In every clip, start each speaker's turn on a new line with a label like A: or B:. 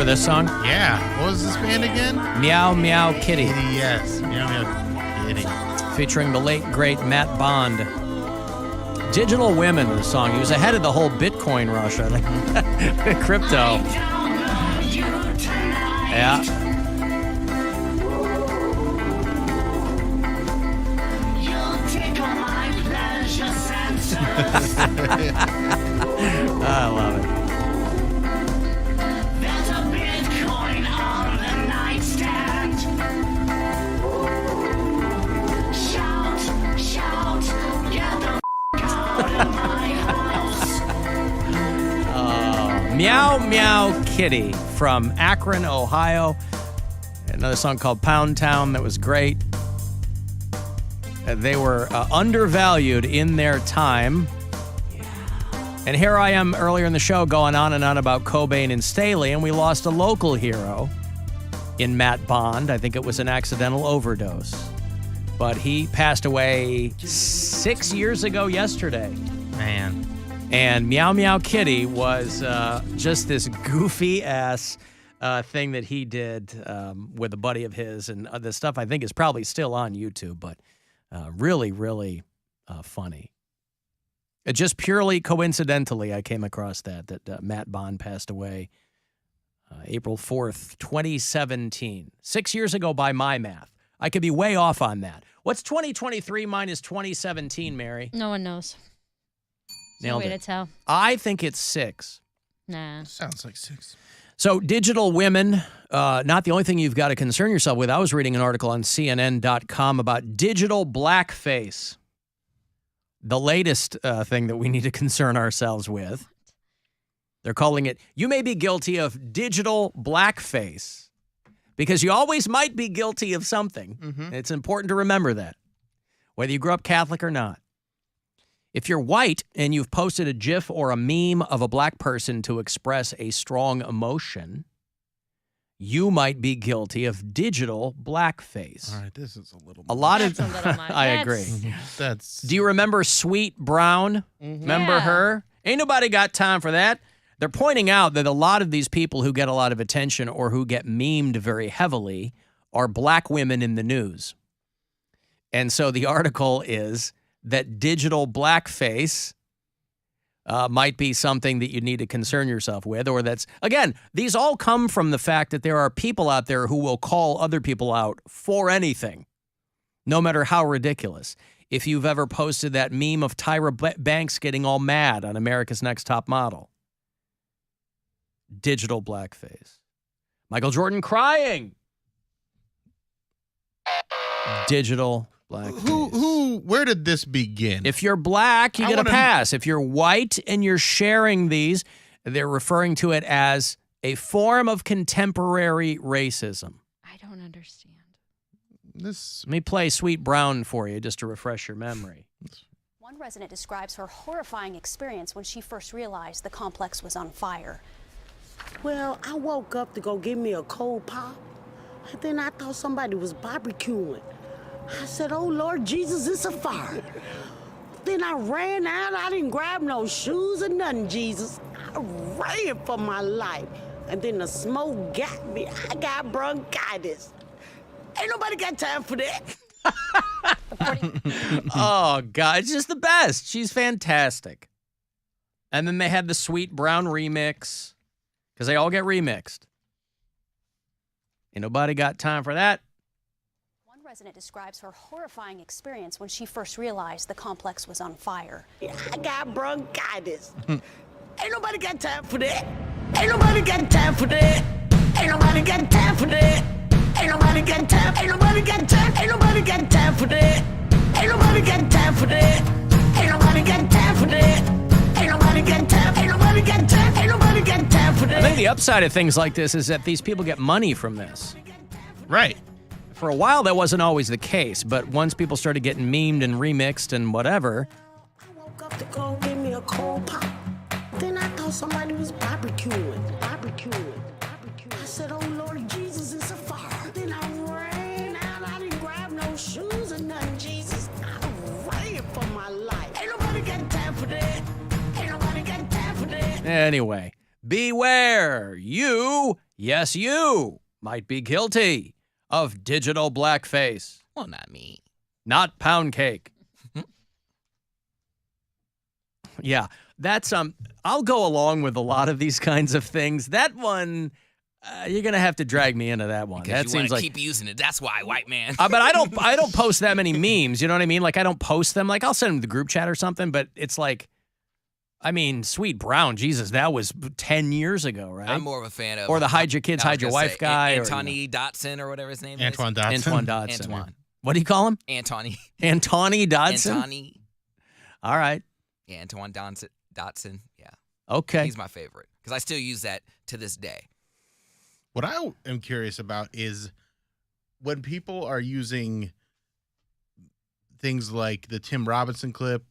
A: Remember this song?
B: Yeah. What was this band again?
A: Meow Meow Kitty.
B: Yes. Meow Meow Kitty.
A: Featuring the late, great Matt Bond. Digital Women was the song. He was ahead of the whole Bitcoin rush, I think. Crypto. Yeah. I love it.
C: There's a Bitcoin on the nightstand. Shout, shout, get the out of my house.
A: Meow Meow Kitty from Akron, Ohio. Another song called Pound Town that was great. They were undervalued in their time. And here I am earlier in the show going on and on about Cobain and Staley, and we lost a local hero in Matt Bond. I think it was an accidental overdose. But he passed away 6 years ago yesterday.
B: Man.
A: And Meow Meow Kitty was just this goofy-ass thing that he did with a buddy of his. And the stuff I think is probably still on YouTube, but really, really funny. Just purely coincidentally, I came across that Matt Bond passed away April 4th, 2017. 6 years ago by my math. I could be way off on that. What's 2023 minus 2017, Mary?
D: No one knows.
A: Nailed
D: No way
A: it.
D: to tell.
A: I think it's 6.
D: Nah.
B: Sounds like 6.
A: So digital women, not the only thing you've got to concern yourself with. I was reading an article on CNN.com about digital blackface. The latest thing that we need to concern ourselves with. They're calling it, you may be guilty of digital blackface. Because you always might be guilty of something. Mm-hmm. It's important to remember that. Whether you grew up Catholic or not. If you're white and you've posted a GIF or a meme of a black person to express a strong emotion, you might be guilty of digital blackface.
B: All right, this is a little.
A: A lot
D: That's
A: of.
D: a little much.
A: I agree.
B: That's.
A: Do you remember Sweet Brown? Remember
D: Yeah.
A: her? Ain't nobody got time for that. They're pointing out that a lot of these people who get a lot of attention or who get memed very heavily are black women in the news. And so the article is that digital blackface might be something that you need to concern yourself with, or that's, again, these all come from the fact that there are people out there who will call other people out for anything, no matter how ridiculous. If you've ever posted that meme of Tyra Banks getting all mad on America's Next Top Model. Digital blackface. Michael Jordan crying. Digital blackface.
B: Where did this begin?
A: If you're black, you get a pass. If you're white and you're sharing these, they're referring to it as a form of contemporary racism.
D: I don't understand.
B: This.
A: Let me play Sweet Brown for you just to refresh your memory.
E: One resident describes her horrifying experience when she first realized the complex was on fire.
F: Well, I woke up to go get me a cold pop, and then I thought somebody was barbecuing. I said, oh, Lord Jesus, it's a fire. Then I ran out. I didn't grab no shoes or nothing, Jesus. I ran for my life. And then the smoke got me. I got bronchitis. Ain't nobody got time for that.
A: Oh, God. It's just the best. She's fantastic. And then they had the Sweet Brown remix, because they all get remixed. Ain't nobody got time for that.
E: One resident describes her horrifying experience when she first realized the complex was on fire.
F: I got bronchitis. Ain't nobody got time for that. Ain't nobody got time for that. Ain't nobody got time for that. Ain't nobody got time. Ain't nobody got time. Ain't nobody got time for that. Ain't nobody got time for that. Ain't nobody got time for that. Ain't nobody got time. Ain't nobody got time. Ain't nobody got time for that.
A: I think the upside of things like this is that these people get money from this.
B: Right.
A: For a while, that wasn't always the case, but once people started getting memed and remixed and whatever.
F: I woke up to go get me a cold pop. Then I thought somebody was barbecuing. I said, oh, Lord Jesus, it's a fire. Then I ran out. I didn't grab no shoes or nothing, Jesus. I ran for my life. Ain't nobody got time for that. Ain't nobody got time for that.
A: Anyway, beware. You Yes, you might be guilty of digital blackface.
G: Well, not me.
A: Not Poundcake. Yeah, that's I'll go along with a lot of these kinds of things. That one, you're gonna have to drag me into that one.
G: Because
A: That
G: you
A: seems
G: want
A: like.
G: to keep using it. That's why, white man.
A: But I don't post that many memes. You know what I mean? Like I don't post them. Like I'll send them to the group chat or something. But it's like, I mean, Sweet Brown, Jesus, that was 10 years ago, right?
G: I'm more of a fan of.
A: Or the hide your kids,
G: I was
A: hide your
G: gonna
A: wife
G: say,
A: guy.
G: Antony Dotson or whatever his name
B: Antoine
G: is.
B: Dotson.
A: Antoine Dodson.
G: Antoine.
A: What do you call him?
G: Antony.
A: Antony Dodson?
G: Antony.
A: All right.
G: Yeah, Antoine Dotson. Yeah.
A: Okay.
G: He's my favorite because I still use that to this day.
B: What I am curious about is when people are using things like the Tim Robinson clip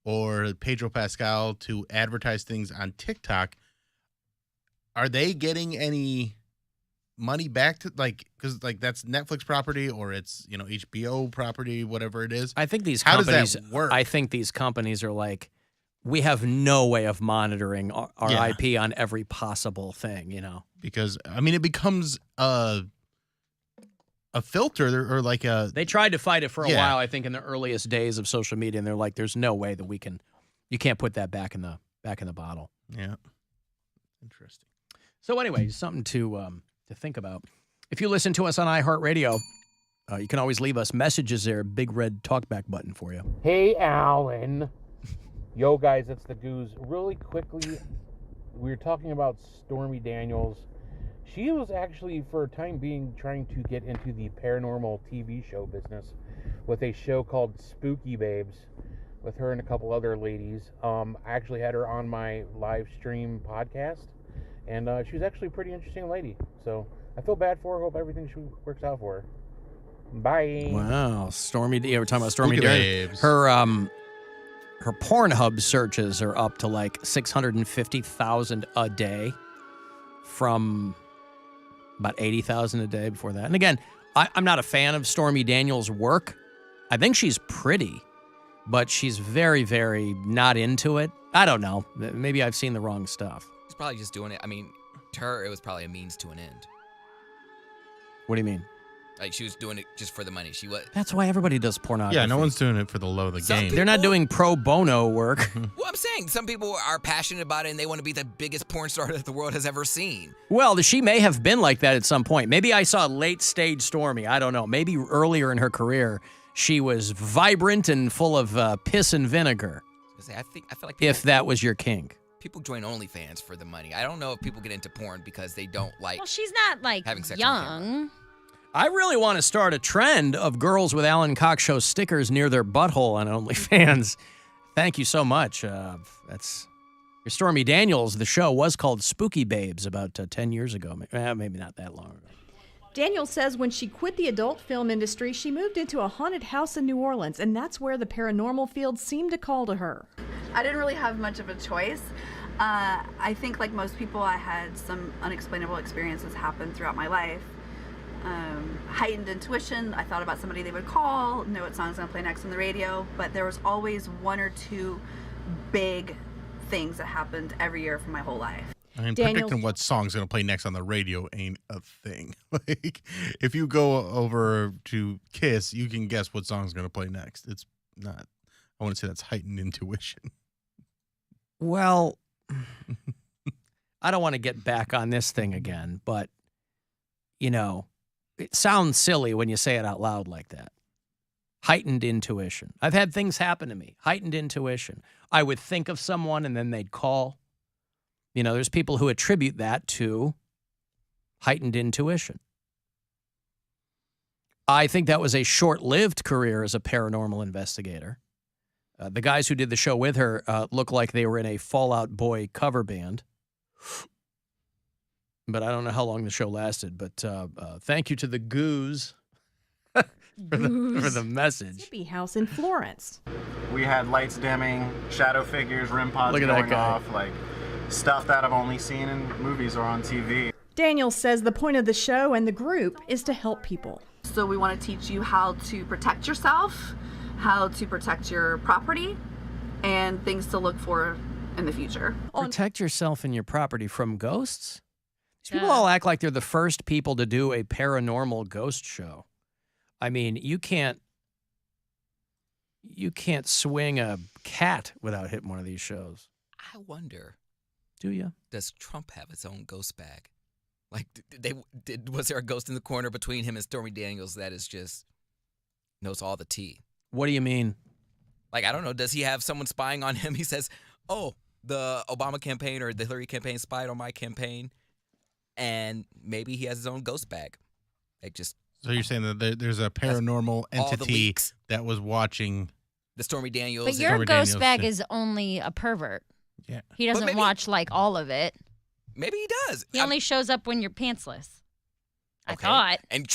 B: or Pedro Pascal to advertise things on TikTok, are they getting any money back to because that's Netflix property or it's HBO property, whatever it is?
A: I think these
B: How
A: companies.
B: does that work?
A: I think these companies are like, we have no way of monitoring our
B: Yeah.
A: IP on every possible thing.
B: Because I mean, it becomes a filter or like a
A: They tried to fight it for a
B: Yeah.
A: while. I think in the earliest days of social media, and they're like, "There's no way that we can. You can't put that back in the bottle."
B: yeah. Interesting.
A: So anyway, something to think about. If you listen to us on iHeartRadio, you can always leave us messages there. Big red talkback button for you.
H: Hey, Alan. Yo, guys, it's the Goose. Really quickly, we were talking about Stormy Daniels. She was actually, for a time being, trying to get into the paranormal TV show business with a show called Spooky Babes with her and a couple other ladies. I actually had her on my live stream podcast, and she was actually a pretty interesting lady. So I feel bad for her. Hope everything works out for her. Bye.
A: Wow, Stormy. Yeah, we're talking about Stormy
B: Spooky
A: Daniels.
B: Babes.
A: Her Pornhub searches are up to like 650,000 a day from about 80,000 a day before that. And again, I'm not a fan of Stormy Daniels' work. I think she's pretty, but she's very, very not into it. I don't know. Maybe I've seen the wrong stuff.
G: He's probably just doing it. I mean, to her, it was probably a means to an end.
A: What do you mean?
G: Like she was doing it just for the money. She was.
A: That's why everybody does pornography.
B: Yeah, no one's doing it for the love of the
G: Some
B: game.
A: They're not doing pro bono work.
G: Well, I'm saying some people are passionate about it and they want to be the biggest porn star that the world has ever seen.
A: Well, she may have been like that at some point. Maybe I saw late stage Stormy. I don't know. Maybe earlier in her career, she was vibrant and full of piss and vinegar,
G: I feel like people,
A: if that was your kink.
G: people join OnlyFans for the money. I don't know if people get into porn because they don't like
D: Well, she's not like
G: having sex on
D: young.
A: I really want to start a trend of girls with Alan Cox Show stickers near their butthole on OnlyFans. Thank you so much. That's your Stormy Daniels. The show was called Spooky Babes about 10 years ago. Maybe not that long ago.
I: Daniel says when she quit the adult film industry, she moved into a haunted house in New Orleans, and that's where the paranormal field seemed to call to her.
J: I didn't really have much of a choice. I think like most people, I had some unexplainable experiences happen throughout my life. Heightened intuition. I thought about somebody they would call, know what song's gonna play next on the radio, but there was always one or two big things that happened every year for my whole life.
B: I mean,
I: Daniel-
B: predicting what song's going to play next on the radio ain't a thing. Like, if you go over to Kiss, you can guess what song's going to play next. It's not, I want to say that's heightened intuition.
A: Well, I don't want to get back on this thing again, but, it sounds silly when you say it out loud like that. Heightened intuition. I've had things happen to me. Heightened intuition. I would think of someone and then they'd call. There's people who attribute that to heightened intuition. I think that was a short-lived career as a paranormal investigator. The guys who did the show with her looked like they were in a Fall Out Boy cover band. But I don't know how long the show lasted. But thank you to the Goose for the message.
I: Hippie house in Florence.
K: We had lights dimming, shadow figures, REM pods
A: Look at that
K: going
A: guy.
K: off, like stuff that I've only seen in movies or on TV.
I: Daniel says the point of the show and the group is to help people.
J: So we want to teach you how to protect yourself, how to protect your property, and things to look for in the future.
A: Protect yourself and your property from ghosts? These people all act like they're the first people to do a paranormal ghost show. I mean, you can't swing a cat without hitting one of these shows.
G: I wonder.
A: Do you?
G: Does Trump have his own ghost bag? Like, was there a ghost in the corner between him and Stormy Daniels that is just knows all the tea?
A: What do you mean?
G: Like, I don't know. Does he have someone spying on him? He says, oh, the Obama campaign or the Hillary campaign spied on my campaign. And maybe he has his own ghost bag. Like, just.
B: So you're saying that there's a paranormal entity that was watching
G: the Stormy Daniels.
D: But your ghost bag is only a pervert.
B: Yeah.
D: He doesn't watch like all of it.
G: Maybe he does.
D: He only shows up when you're pantsless. I thought.
G: And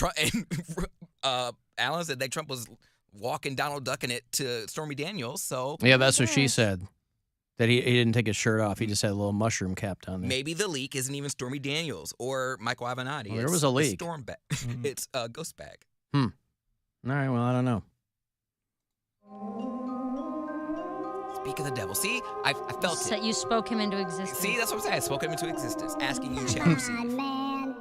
G: Alan said that Trump was walking Donald Ducking it to Stormy Daniels. So
A: yeah, that's what she said. That he didn't take his shirt off. He just had a little mushroom cap down there.
G: Maybe the leak isn't even Stormy Daniels or Michael Avenatti.
A: Well, there was a leak.
G: Storm bag. It's a ghost bag.
A: All right, well, I don't know.
G: Speak of the devil. See, I felt it.
D: You spoke him into existence.
G: See, that's what I'm saying. I spoke him into existence. Asking you, shall you receive?
C: Man,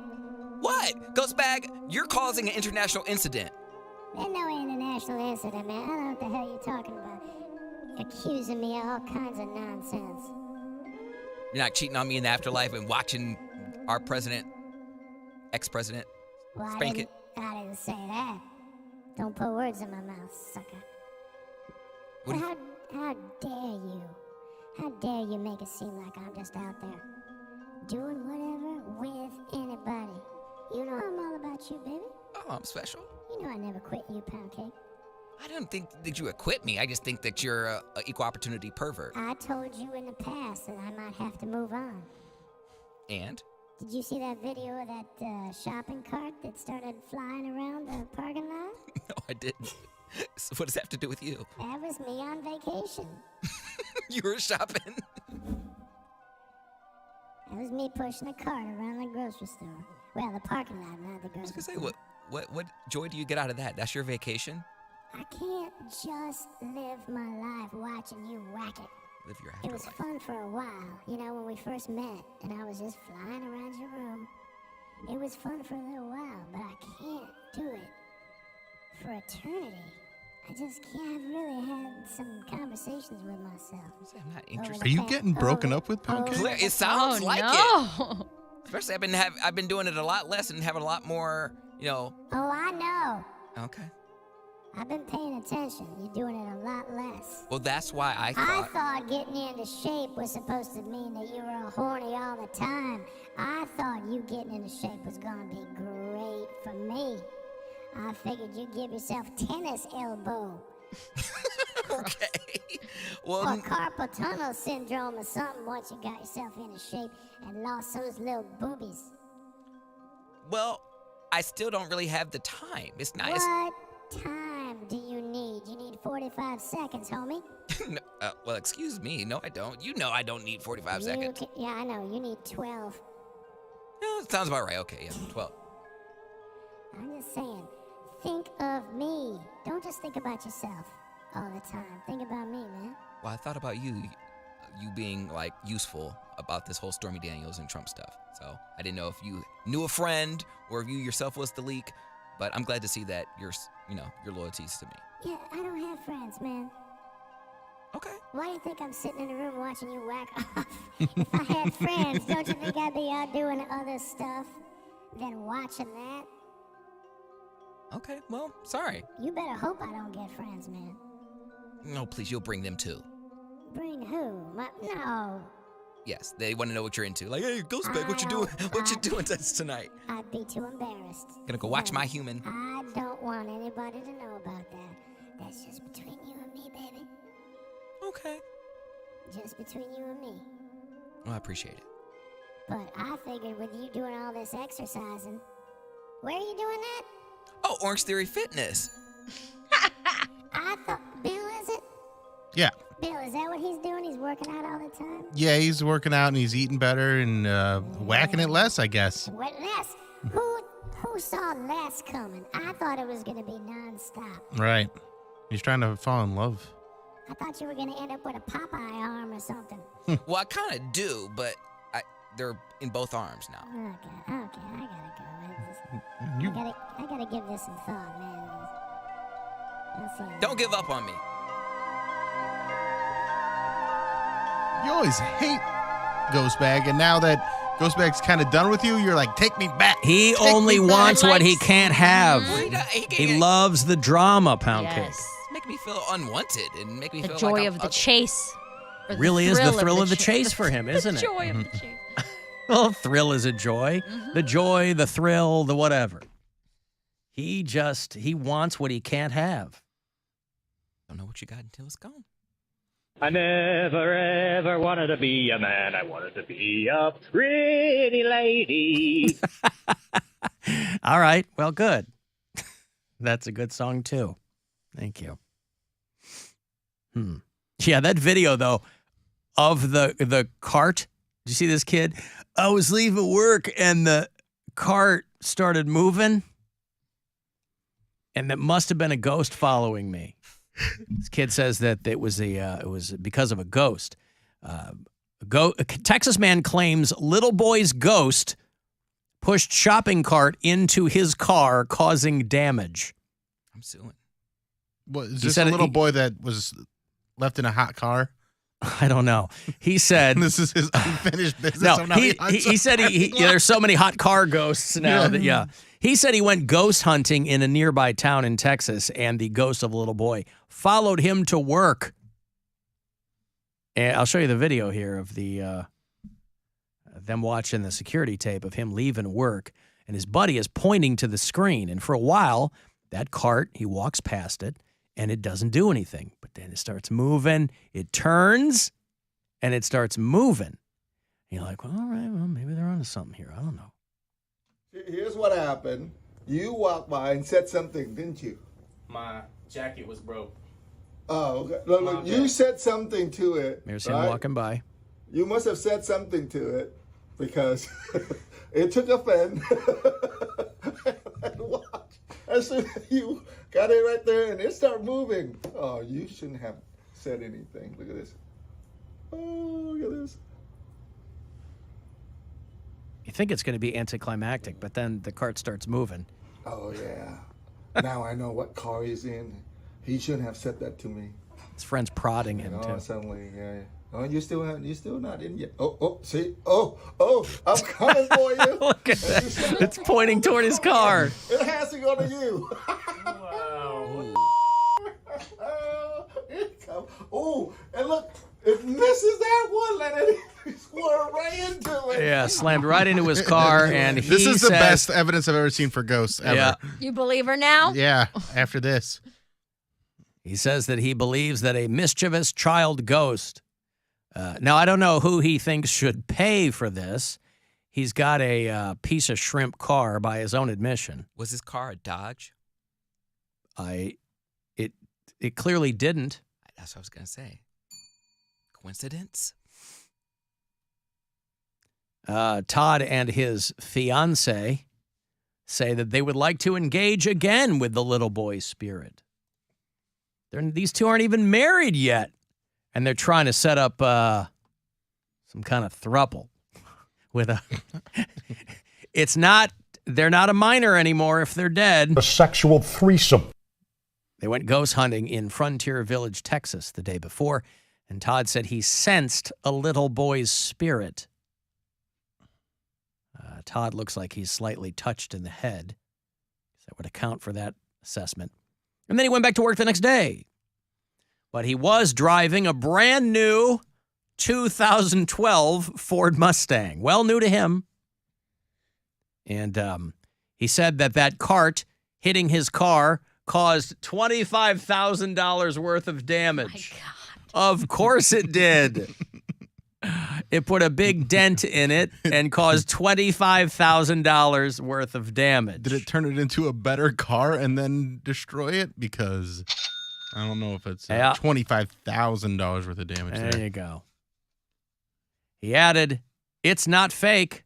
G: What? Ghost bag, you're causing an international incident.
C: there's no international incident, man. I don't know what the hell you're talking about. Accusing me of all kinds of nonsense.
G: You're not cheating on me in the afterlife and watching our president, ex-president,
C: Well,
G: spank it.
C: I didn't say that. Don't put words in my mouth, sucker.
G: What do you-
C: How dare you? How dare you make it seem like I'm just out there doing whatever with anybody? You know I'm all about you, baby.
G: Oh, I'm special.
C: You know I never quit you, Poundcake.
G: I don't think that you acquit me. I just think that you're a equal opportunity pervert.
C: I told you in the past that I might have to move on.
G: And?
C: Did you see that video of that shopping cart that started flying around the parking lot?
G: No, I didn't. So what does that have to do with you?
C: That was me on vacation.
G: You were shopping?
C: That was me pushing a cart around the grocery store. Well, the parking lot, not the grocery
G: I was gonna say,
C: store.
G: what joy do you get out of that? That's your vacation?
C: I can't just live my life watching you whack it.
G: Live your
C: It was
G: afterlife.
C: fun for a while, you know, when we first met, and I was just flying around your room. It was fun for a little while, but I can't do it for eternity. I just can't. I've really had some conversations with myself.
G: I'm not
C: Over
G: interested.
C: the
B: Are you
C: pa-
B: getting broken
C: over-
B: up with Poundcake?
C: over-
G: It sounds like it.
D: no.
G: Especially I've been doing it a lot less and having a lot more, you know.
C: Oh, I know.
G: Okay.
C: I've been paying attention. You're doing it a lot less.
G: Well, that's why I
C: I
G: thought.
C: thought getting into shape was supposed to mean that you were horny all the time. I thought you getting into shape was gonna be great for me. I figured you'd give yourself tennis elbow
G: Okay.
C: or
G: Well,
C: carpal tunnel syndrome or something once you got yourself into shape and lost those little boobies.
G: I still don't really have the time. It's nice.
C: What time do you need? You need 45 seconds, homie.
G: No, well, excuse me. No, I don't. You know I don't need 45
C: You
G: seconds.
C: yeah, I know. You need 12.
G: Yeah, that sounds about right. Okay, yeah, 12.
C: I'm just saying, think of me. Don't just think about yourself all the time. Think about me, man.
G: Well, I thought about you being like useful about this whole Stormy Daniels and Trump stuff. So I didn't know if you knew a friend or if you yourself was the leak. But I'm glad to see that your loyalties to me.
C: Yeah, I don't have friends, man.
G: Okay.
C: Why do you think I'm sitting in a room watching you whack off? If I had friends, don't you think I'd be out doing other stuff than watching that?
G: Okay. Well, sorry.
C: You better hope I don't get friends, man.
G: No, please, you'll bring them too.
C: Bring who? No.
G: Yes, they want to know what you're into. Like, hey, Ghostbag, what you doing? What you doing tonight?
C: I'd be too embarrassed.
G: Gonna go watch My Human.
C: I don't want anybody to know about that. That's just between you and me, baby.
G: Okay.
C: Just between you and me.
G: Well, I appreciate it.
C: But I figured with you doing all this exercising, where are you doing that?
G: Oh, Orange Theory Fitness.
C: I thought, Bill, is it?
B: Yeah.
C: Bill, is that what he's doing? He's working out all the time?
B: Yeah, he's working out and he's eating better and whacking it less, I guess.
C: What, Les? Who saw Les coming? I thought it was going to be nonstop.
B: Right. He's trying to fall in love.
C: I thought you were going to end up with a Popeye arm or something.
G: Well, I kind of do, but they're in both arms now.
C: Okay, I gotta go. I gotta give this some thought, man. I'll see.
G: Don't give up on me.
B: You always hate Ghostbag, and now that Ghostbag's kind of done with you, you're like, take me back.
A: He only wants what he can't have. He loves the drama, Poundcake.
D: Yes.
G: Make me feel unwanted and make me
D: The
G: feel
D: joy
G: like
D: of the chase. Or the
A: Really is the
D: thrill
A: thrill of the chase for him, isn't
D: the
A: it?
D: joy of the chase.
A: Well, thrill is a joy. The joy, the thrill, the whatever. He wants what he can't have.
G: Don't know what you got until it's gone.
L: I never ever wanted to be a man. I wanted to be a pretty lady.
A: All right. Well, good. That's a good song, too. Thank you. Yeah, that video, though, of the cart. Did you see this kid? I was leaving work, and the cart started moving, and that must have been a ghost following me. This kid says that it was because of a ghost. A Texas man claims little boy's ghost pushed shopping cart into his car, causing damage.
G: I'm suing.
B: What, is this a little boy that was left in a hot car?
A: I don't know. He said
B: this is his unfinished business.
A: No, he said there's so many hot car ghosts now that He said he went ghost hunting in a nearby town in Texas, and the ghost of a little boy followed him to work. And I'll show you the video here of them watching the security tape of him leaving work, and his buddy is pointing to the screen. And for a while, that cart, he walks past it, and it doesn't do anything. But then it starts moving, it turns, and it starts moving. And you're like, well, all right, well, maybe they're onto something here. I don't know.
M: Here's what happened. You walked by and said something, didn't you?
N: My jacket was broke.
M: Oh, okay. Look, you said something to it.
A: There's him walking by.
M: You must have said something to it because it took offense. And watch. As soon as you got it right there and it started moving. Oh, you shouldn't have said anything. Look at this. Oh, look at this.
A: You think it's going to be anticlimactic, but then the cart starts moving.
M: Oh, yeah. Now I know what car he's in. He shouldn't have said that to me.
A: His friend's prodding him, too.
M: Suddenly, yeah. Oh, you're still not in yet. Oh, see? Oh, I'm coming for you.
A: Look at that. It's pointing toward his car.
M: It has to go to you.
N: Wow.
M: Oh, and look, it misses that one. Let it swerve right into it.
A: Yeah, slammed right into his car, and he
B: This is the
A: says,
B: best evidence I've ever seen for ghosts ever.
A: Yeah.
D: You believe her now?
B: Yeah, after this.
A: He says that he believes that a mischievous child ghost. Now, I don't know who he thinks should pay for this. He's got a piece of shrimp car by his own admission.
G: Was his car a Dodge?
A: It clearly didn't.
G: That's what I was going to say. Coincidence?
A: Todd and his fiancée say that they would like to engage again with the little boy's spirit. These two aren't even married yet, and they're trying to set up some kind of throuple with a. They're not a minor anymore if they're dead.
O: A sexual threesome.
A: They went ghost hunting in Frontier Village, Texas, the day before, and Todd said he sensed a little boy's spirit. Todd looks like he's slightly touched in the head. That would account for that assessment. And then he went back to work the next day. But he was driving a brand new 2012 Ford Mustang. Well, new to him. And he said that cart hitting his car caused $25,000 worth of damage.
D: Oh my God.
A: Of course it did. It put a big dent in it and caused $25,000 worth of damage.
B: Did it turn it into a better car and then destroy it? Because I don't know if it's $25,000 worth of damage there.
A: There you go. He added, "It's not fake."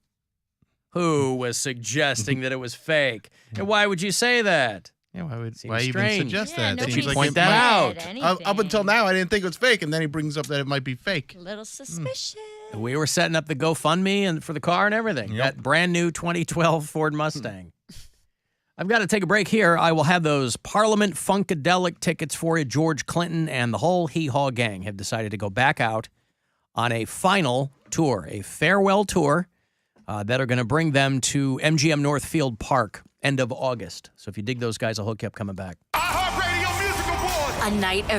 A: Who was suggesting that it was fake? And why would you say that?
B: Yeah, why
A: strange.
B: even suggest that?
A: Did
B: Seems
A: you point that out?
B: Up until now, I didn't think it was fake, and then he brings up that it might be fake.
D: A little suspicious.
A: We were setting up the GoFundMe and for the car and everything. That brand new 2012 Ford Mustang. I've got to take a break here. I will have those Parliament Funkadelic tickets for you. George Clinton and the whole hee-haw gang have decided to go back out on a final tour, a farewell tour that are going to bring them to MGM Northfield Park end of August. So if you dig those guys, I'll hook you up coming back.
O: A night of